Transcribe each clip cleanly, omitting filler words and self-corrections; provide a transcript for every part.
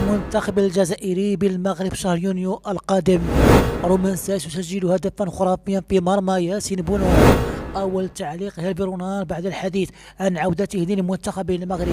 المنتخب الجزائري بالمغرب شهر يونيو القادم. رومانسيس يسجل هدفا خرافيا في مرمى ياسين بونو. أول تعليق هيرفي رونال بعد الحديث عن عودته للمنتخب المغربي.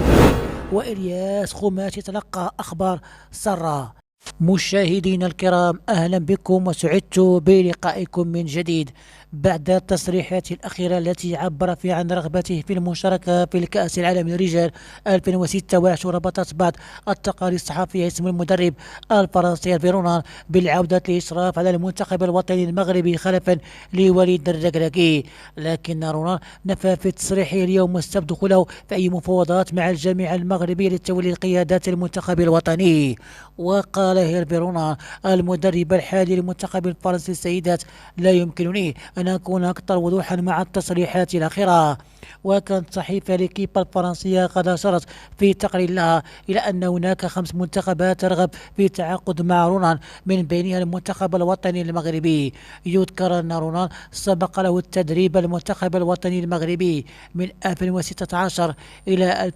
وإلياس خوماش يتلقى أخبار سارة. مشاهدينا الكرام، أهلا بكم وسعدت بلقائكم من جديد بعد التصريحات الأخيرة التي عبر فيها عن رغبته في المشاركة في الكأس العالم للرجال 2026. ربطت بعض التقارير الصحفية اسم المدرب الفرنسي هيرفي رونال بالعودة للإشراف على المنتخب الوطني المغربي خلفا لوليد الركراكي، لكن رونال نفى في تصريحه اليوم السبت دخوله في أي مفاوضات مع الجامعة المغربية لتولي قيادة المنتخب الوطني. وقال هيرفي رونال: المدرب الحالي للمنتخب الفرنسي السيدات، لا يمكنني أن أكون أكثر وضوحا مع التصريحات الأخيرة. وكانت صحيفة ليكيب الفرنسية قد أشارت في تقرير لها إلى أن هناك 5 منتخبات ترغب في التعاقد مع رونال، من بينها المنتخب الوطني المغربي. يذكر أن رونال سبق له التدريب المنتخب الوطني المغربي من 2016 إلى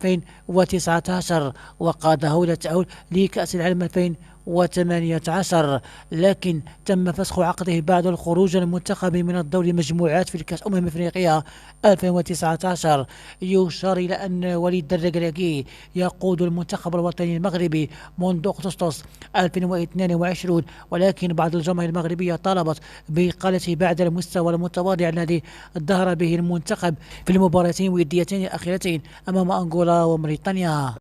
2019، وقاده إلى التأهل لكأس العالم 2018، لكن تم فسخ عقده بعد الخروج المنتخب من الدور المجموعات في كأس أفريقيا 2019. يشار إلى أن وليد الركراكي يقود المنتخب الوطني المغربي منذ أغسطس 2022، ولكن بعض الجماهير المغربية طالبت بإقالته بعد المستوى المتواضع الذي ظهر به المنتخب في المباراتين الوديتين الأخيرتين أمام أنغولا وموريتانيا.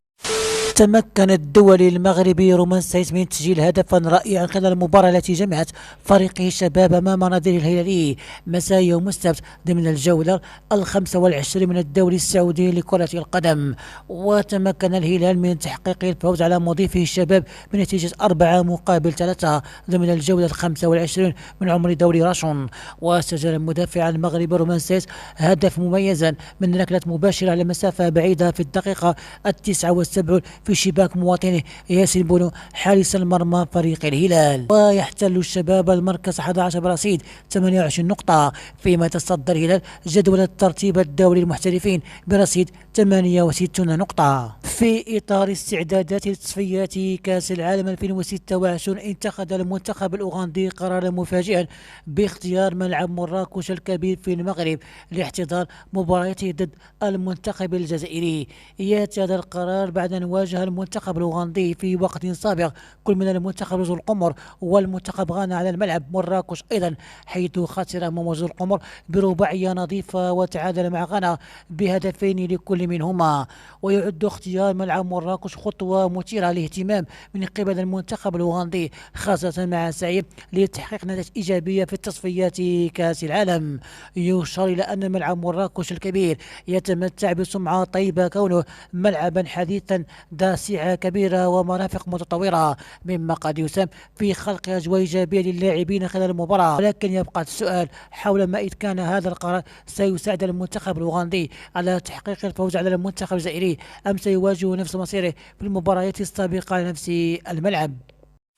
تمكن الدولي المغربي رومانسيس من تسجيل هدفا رائعا خلال المباراة التي جمعت فريقه الشباب أمام نظيره الهلالي مساء يوم السبت ضمن الجولة 25 من الدوري السعودي لكرة القدم. وتمكن الهلال من تحقيق الفوز على مضيفه الشباب بنتيجة 4-3 ضمن الجولة 25 من عمر دوري راشون. وسجل المدافع المغربي رومانسيس هدف مميزا من ركلة مباشرة على مسافة بعيدة في الدقيقة 79 في شباك مواطنه ياسين بونو حارس المرمى فريق الهلال. ويحتل الشباب المركز 11 برصيد 28 نقطة، فيما يتصدر الهلال جدول الترتيب الدوري المحترفين برصيد 68 نقطة. في إطار استعدادات تصفيات كأس العالم 2026، اتخذ المنتخب الأوغندي قرارا مفاجئا باختيار ملعب مراكش الكبير في المغرب لاحتضان مبارياته ضد المنتخب الجزائري. يأتي هذا القرار بعد أن واجه المنتخب الأوغندي في وقت سابق كل من المنتخب جزر القمر والمنتخب غانا على الملعب مراكش أيضا، حيث خسر أمام جزر القمر برباعية نظيفة وتعادل مع غانا بهدفين لكل منهما. ويعد اختيار ملعب مراكش خطوة مثيرة للاهتمام من قبل المنتخب الأوغندي، خاصة مع سعي لتحقيق نتائج إيجابية في تصفيات كأس العالم. يشار إلى أن ملعب مراكش الكبير يتمتع بسمعة طيبة، كونه ملعبا حديثا ذا سعة كبيرة ومرافق متطورة، مما قد يساهم في خلق أجواء إيجابية للاعبين خلال المباراة. ولكن يبقى السؤال حول ما إذا كان هذا القرار سيساعد المنتخب الأوغندي على تحقيق الفوز على المنتخب الجزائري، أم سيواجه نفس مصيره في المباريات السابقة على نفس الملعب.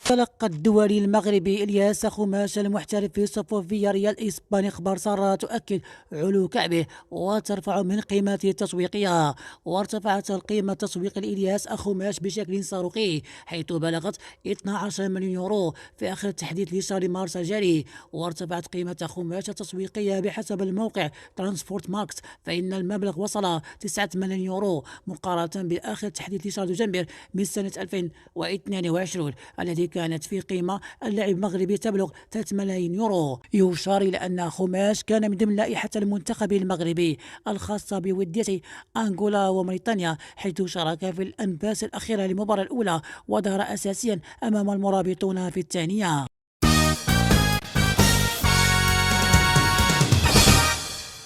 تلقى الدولي المغربي إلياس خوماش المحترف في صفوف فياريال الإسباني أخبار سارة تؤكد علو كعبه وترفع من قيمته التسويقية. وارتفعت القيمة التسويقية لإلياس خوماش بشكل صاروخي، حيث بلغت 12 مليون يورو في آخر تحديث لشهر مارس الجاري. وارتفعت قيمة خوماش التسويقية بحسب الموقع ترانسبورت ماركت، فإن المبلغ وصل 9 مليون يورو مقارنة بآخر تحديث لشهر دجنبر من سنة 2022 الذي كانت في قيمة اللاعب المغربي تبلغ 3 ملايين يورو. يشار إلى أن خوماش كان من ضمن لائحة المنتخب المغربي الخاصة بودية أنغولا وموريتانيا، حيث شارك في الأنفاس الأخيرة للمباراة الأولى وظهر أساسيا أمام المرابطون في الثانية.